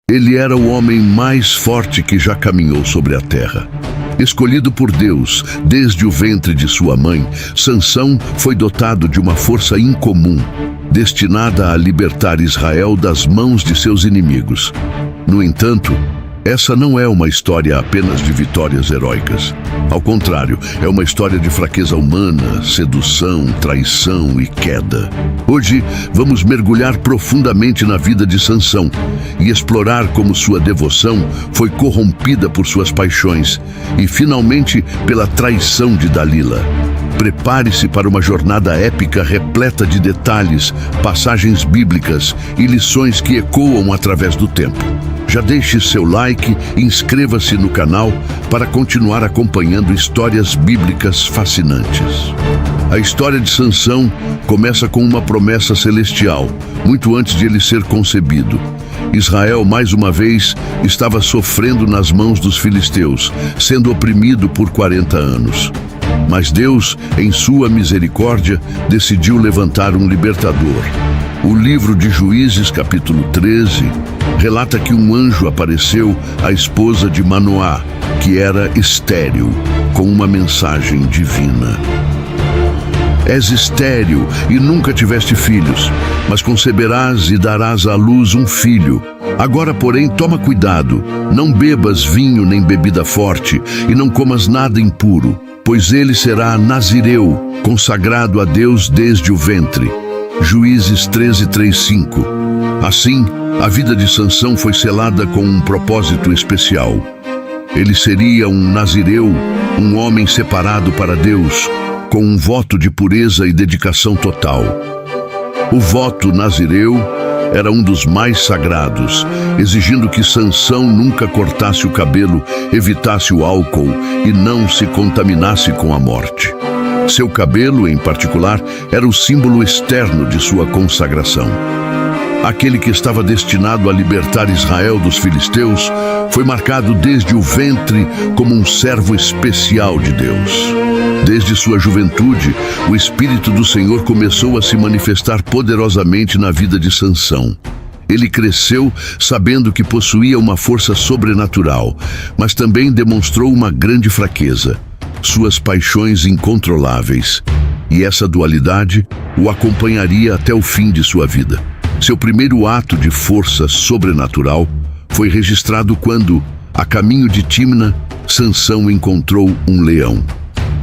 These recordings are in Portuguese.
Ele era o homem mais forte que já caminhou sobre a terra. Escolhido por Deus desde o ventre de sua mãe, Sansão foi dotado de uma força incomum, destinada a libertar Israel das mãos de seus inimigos. No entanto, essa não é uma história apenas de vitórias heróicas. Ao contrário, é uma história de fraqueza humana, sedução, traição e queda. Hoje, vamos mergulhar profundamente na vida de Sansão e explorar como sua devoção foi corrompida por suas paixões e, finalmente, pela traição de Dalila. Prepare-se para uma jornada épica repleta de detalhes, passagens bíblicas e lições que ecoam através do tempo. Já deixe seu like e inscreva-se no canal para continuar acompanhando histórias bíblicas fascinantes. A história de Sansão começa com uma promessa celestial, muito antes de ele ser concebido. Israel, mais uma vez, estava sofrendo nas mãos dos filisteus, sendo oprimido por 40 anos. Mas Deus, em sua misericórdia, decidiu levantar um libertador. O livro de Juízes, capítulo 13, relata que um anjo apareceu à esposa de Manoá, que era estéril, com uma mensagem divina. És estéril e nunca tiveste filhos, mas conceberás e darás à luz um filho. Agora, porém, toma cuidado, não bebas vinho nem bebida forte, e não comas nada impuro, pois ele será nazireu, consagrado a Deus desde o ventre. Juízes 13, 3, 5. Assim, a vida de Sansão foi selada com um propósito especial. Ele seria um nazireu, um homem separado para Deus, com um voto de pureza e dedicação total. O voto nazireu era um dos mais sagrados, exigindo que Sansão nunca cortasse o cabelo, evitasse o álcool e não se contaminasse com a morte. Seu cabelo, em particular, era o símbolo externo de sua consagração. Aquele que estava destinado a libertar Israel dos filisteus foi marcado desde o ventre como um servo especial de Deus. Desde sua juventude, o Espírito do Senhor começou a se manifestar poderosamente na vida de Sansão. Ele cresceu sabendo que possuía uma força sobrenatural, mas também demonstrou uma grande fraqueza, suas paixões incontroláveis. E essa dualidade o acompanharia até o fim de sua vida. Seu primeiro ato de força sobrenatural foi registrado quando, a caminho de Tímna, Sansão encontrou um leão.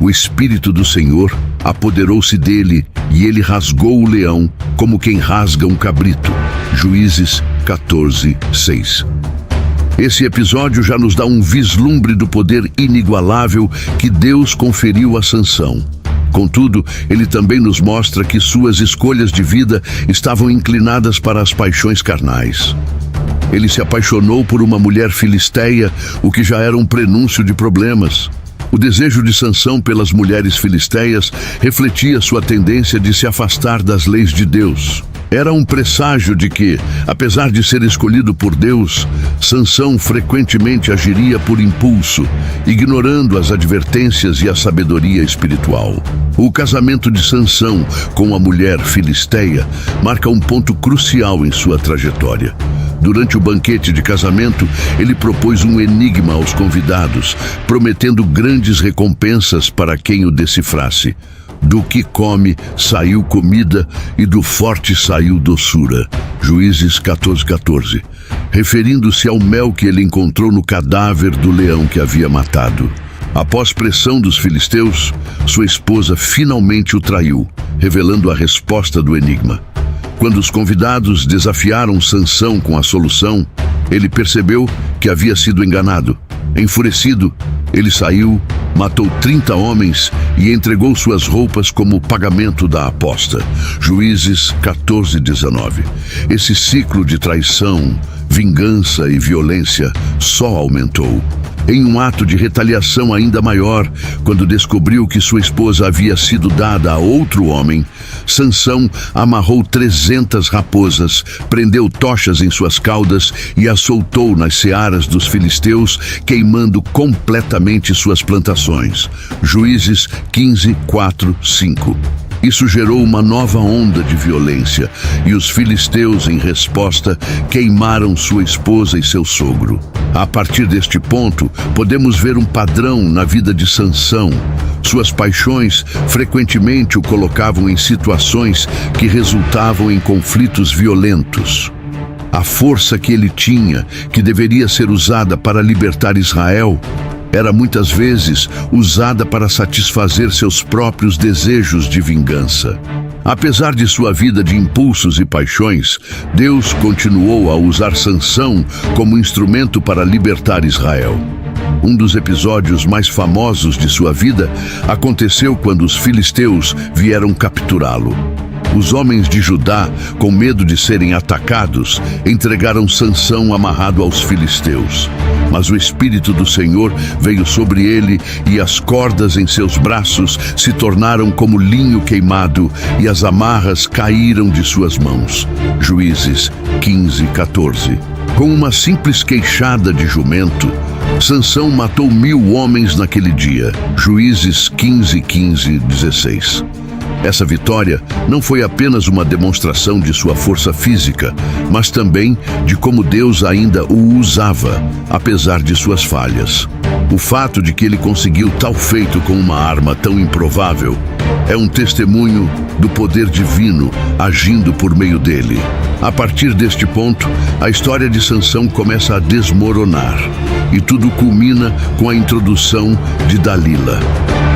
O Espírito do Senhor apoderou-se dele e ele rasgou o leão como quem rasga um cabrito. Juízes 14, 6. Esse episódio já nos dá um vislumbre do poder inigualável que Deus conferiu a Sansão. Contudo, ele também nos mostra que suas escolhas de vida estavam inclinadas para as paixões carnais. Ele se apaixonou por uma mulher filisteia, o que já era um prenúncio de problemas. O desejo de Sansão pelas mulheres filisteias refletia sua tendência de se afastar das leis de Deus. Era um presságio de que, apesar de ser escolhido por Deus, Sansão frequentemente agiria por impulso, ignorando as advertências e a sabedoria espiritual. O casamento de Sansão com a mulher filisteia marca um ponto crucial em sua trajetória. Durante o banquete de casamento, ele propôs um enigma aos convidados, prometendo grandes recompensas para quem o decifrasse. Do que come saiu comida e do forte saiu doçura. Juízes 14, 14. Referindo-se ao mel que ele encontrou no cadáver do leão que havia matado. Após pressão dos filisteus, sua esposa finalmente o traiu, revelando a resposta do enigma. Quando os convidados desafiaram Sansão com a solução, ele percebeu que havia sido enganado. Enfurecido, ele saiu, matou 30 homens e entregou suas roupas como pagamento da aposta. Juízes 14, 19. Esse ciclo de traição, vingança e violência só aumentou. Em um ato de retaliação ainda maior, quando descobriu que sua esposa havia sido dada a outro homem, Sansão amarrou 300 raposas, prendeu tochas em suas caudas e as soltou nas searas dos filisteus, queimando completamente suas plantações. Juízes 15, 4, 5. Isso gerou uma nova onda de violência, e os filisteus, em resposta, queimaram sua esposa e seu sogro. A partir deste ponto, podemos ver um padrão na vida de Sansão. Suas paixões frequentemente o colocavam em situações que resultavam em conflitos violentos. A força que ele tinha, que deveria ser usada para libertar Israel, era muitas vezes usada para satisfazer seus próprios desejos de vingança. Apesar de sua vida de impulsos e paixões, Deus continuou a usar Sansão como instrumento para libertar Israel. Um dos episódios mais famosos de sua vida aconteceu quando os filisteus vieram capturá-lo. Os homens de Judá, com medo de serem atacados, entregaram Sansão amarrado aos filisteus. Mas o Espírito do Senhor veio sobre ele e as cordas em seus braços se tornaram como linho queimado e as amarras caíram de suas mãos. Juízes 15:14. Com uma simples queixada de jumento, Sansão matou 1000 homens naquele dia. Juízes 15:15-16. Essa vitória não foi apenas uma demonstração de sua força física, mas também de como Deus ainda o usava, apesar de suas falhas. O fato de que ele conseguiu tal feito com uma arma tão improvável é um testemunho do poder divino agindo por meio dele. A partir deste ponto, a história de Sansão começa a desmoronar, e tudo culmina com a introdução de Dalila.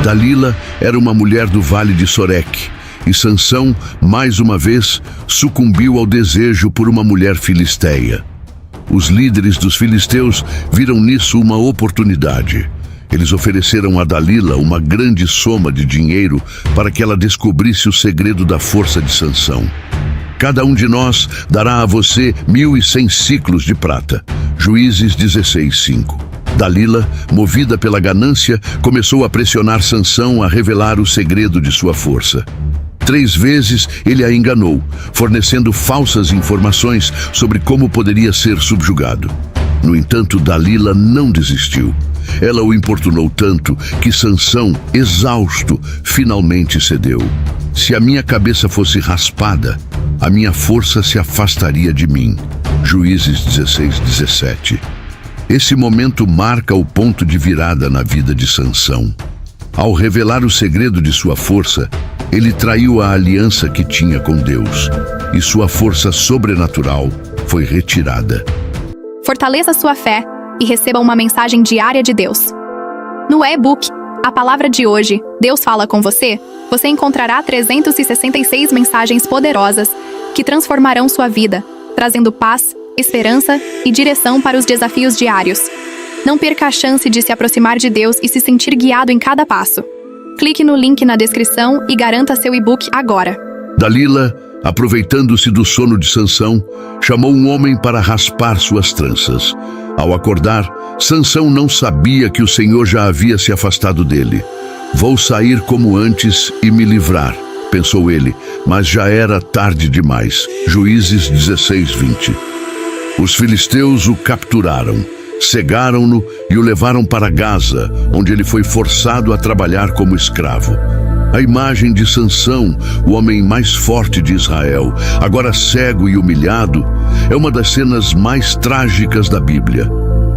Dalila era uma mulher do Vale de Sorek, e Sansão, mais uma vez, sucumbiu ao desejo por uma mulher filisteia. Os líderes dos filisteus viram nisso uma oportunidade. Eles ofereceram a Dalila uma grande soma de dinheiro para que ela descobrisse o segredo da força de Sansão. Cada um de nós dará a você 1.100 ciclos de prata. Juízes 16:5. Dalila, movida pela ganância, começou a pressionar Sansão a revelar o segredo de sua força. 3 vezes ele a enganou, fornecendo falsas informações sobre como poderia ser subjugado. No entanto, Dalila não desistiu. Ela o importunou tanto que Sansão, exausto, finalmente cedeu. Se a minha cabeça fosse raspada, a minha força se afastaria de mim. Juízes 16:17. Esse momento marca o ponto de virada na vida de Sansão. Ao revelar o segredo de sua força, ele traiu a aliança que tinha com Deus, e sua força sobrenatural foi retirada. Fortaleça sua fé e receba uma mensagem diária de Deus. No e-book A Palavra de Hoje, Deus Fala com Você, você encontrará 366 mensagens poderosas que transformarão sua vida, trazendo paz, esperança e direção para os desafios diários. Não perca a chance de se aproximar de Deus e se sentir guiado em cada passo. Clique no link na descrição e garanta seu e-book agora. Dalila, aproveitando-se do sono de Sansão, chamou um homem para raspar suas tranças. Ao acordar, Sansão não sabia que o Senhor já havia se afastado dele. Vou sair como antes e me livrar, pensou ele, mas já era tarde demais. Juízes 16:20. Os filisteus o capturaram, cegaram-no e o levaram para Gaza, onde ele foi forçado a trabalhar como escravo. A imagem de Sansão, o homem mais forte de Israel, agora cego e humilhado, é uma das cenas mais trágicas da Bíblia.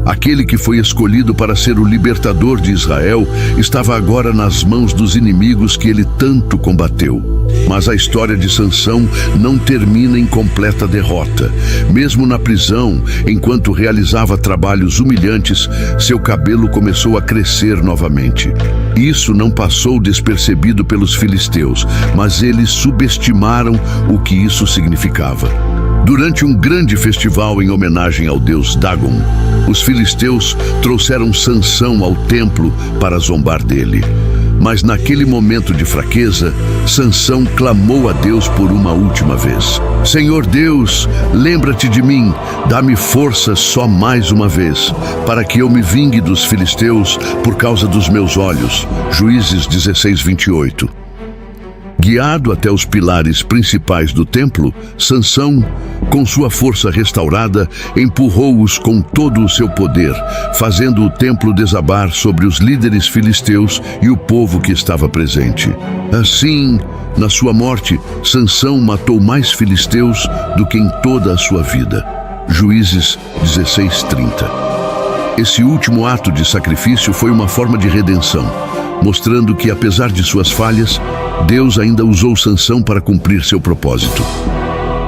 Aquele que foi escolhido para ser o libertador de Israel estava agora nas mãos dos inimigos que ele tanto combateu. Mas a história de Sansão não termina em completa derrota. Mesmo na prisão, enquanto realizava trabalhos humilhantes, seu cabelo começou a crescer novamente. Isso não passou despercebido pelos filisteus, mas eles subestimaram o que isso significava. Durante um grande festival em homenagem ao deus Dagon, os filisteus trouxeram Sansão ao templo para zombar dele. Mas naquele momento de fraqueza, Sansão clamou a Deus por uma última vez. Senhor Deus, lembra-te de mim, dá-me força só mais uma vez, para que eu me vingue dos filisteus por causa dos meus olhos. Juízes 16:28. Guiado até os pilares principais do templo, Sansão, com sua força restaurada, empurrou-os com todo o seu poder, fazendo o templo desabar sobre os líderes filisteus e o povo que estava presente. Assim, Na sua morte, Sansão matou mais filisteus do que em toda a sua vida. Juízes 16:30. Esse último ato de sacrifício foi uma forma de redenção, mostrando que, apesar de suas falhas, Deus ainda usou Sansão para cumprir seu propósito.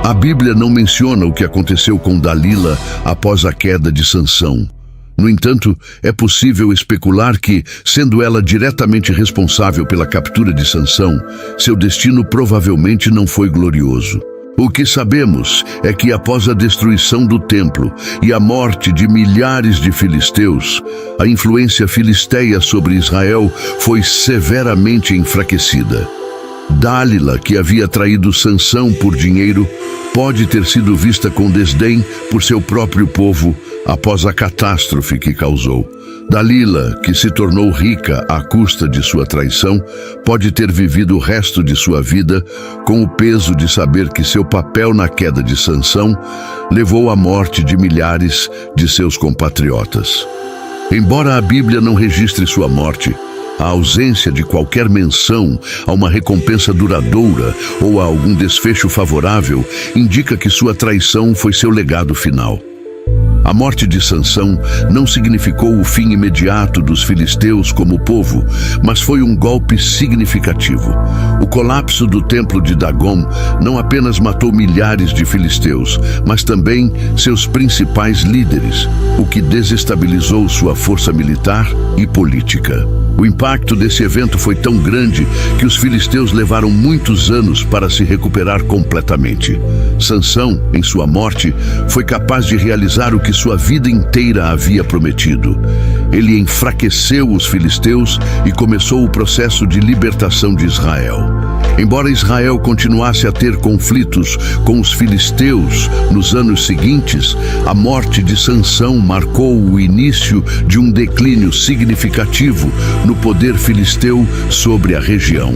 A Bíblia não menciona o que aconteceu com Dalila após a queda de Sansão. No entanto, é possível especular que, sendo ela diretamente responsável pela captura de Sansão, seu destino provavelmente não foi glorioso. O que sabemos é que após a destruição do templo e a morte de milhares de filisteus, a influência filisteia sobre Israel foi severamente enfraquecida. Dalila, que havia traído Sansão por dinheiro, pode ter sido vista com desdém por seu próprio povo após a catástrofe que causou. Dalila, que se tornou rica à custa de sua traição, pode ter vivido o resto de sua vida com o peso de saber que seu papel na queda de Sansão levou à morte de milhares de seus compatriotas. Embora a Bíblia não registre sua morte, a ausência de qualquer menção a uma recompensa duradoura ou a algum desfecho favorável indica que sua traição foi seu legado final. A morte de Sansão não significou o fim imediato dos filisteus como povo, mas foi um golpe significativo. O colapso do templo de Dagom não apenas matou milhares de filisteus, mas também seus principais líderes, o que desestabilizou sua força militar e política. O impacto desse evento foi tão grande que os filisteus levaram muitos anos para se recuperar completamente. Sansão, em sua morte, foi capaz de realizar o que sua vida inteira havia prometido. Ele enfraqueceu os filisteus e começou o processo de libertação de Israel. Embora Israel continuasse a ter conflitos com os filisteus nos anos seguintes, a morte de Sansão marcou o início de um declínio significativo no poder filisteu sobre a região.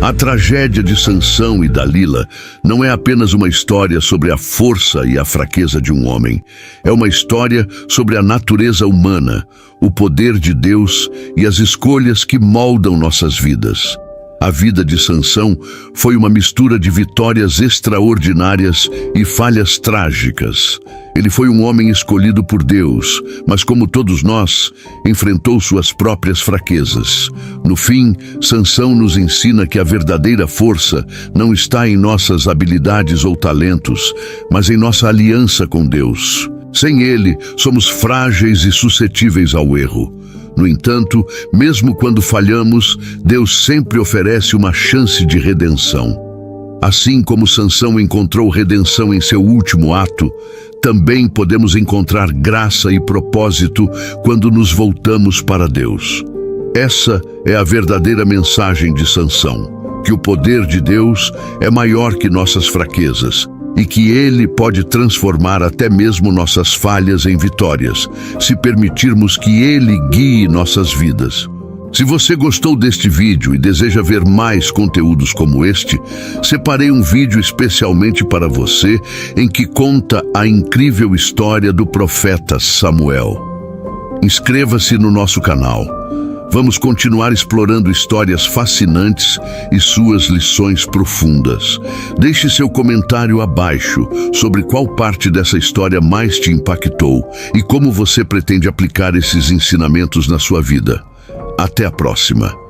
A tragédia de Sansão e Dalila não é apenas uma história sobre a força e a fraqueza de um homem. É uma história sobre a natureza humana, o poder de Deus e as escolhas que moldam nossas vidas. A vida de Sansão foi uma mistura de vitórias extraordinárias e falhas trágicas. Ele foi um homem escolhido por Deus, mas como todos nós, enfrentou suas próprias fraquezas. No fim, Sansão nos ensina que a verdadeira força não está em nossas habilidades ou talentos, mas em nossa aliança com Deus. Sem Ele, somos frágeis e suscetíveis ao erro. No entanto, mesmo quando falhamos, Deus sempre oferece uma chance de redenção. Assim como Sansão encontrou redenção em seu último ato, também podemos encontrar graça e propósito quando nos voltamos para Deus. Essa é a verdadeira mensagem de Sansão, que o poder de Deus é maior que nossas fraquezas, e que Ele pode transformar até mesmo nossas falhas em vitórias, se permitirmos que Ele guie nossas vidas. Se você gostou deste vídeo e deseja ver mais conteúdos como este, separei um vídeo especialmente para você em que conta a incrível história do profeta Samuel. Inscreva-se no nosso canal. Vamos continuar explorando histórias fascinantes e suas lições profundas. Deixe seu comentário abaixo sobre qual parte dessa história mais te impactou e como você pretende aplicar esses ensinamentos na sua vida. Até a próxima!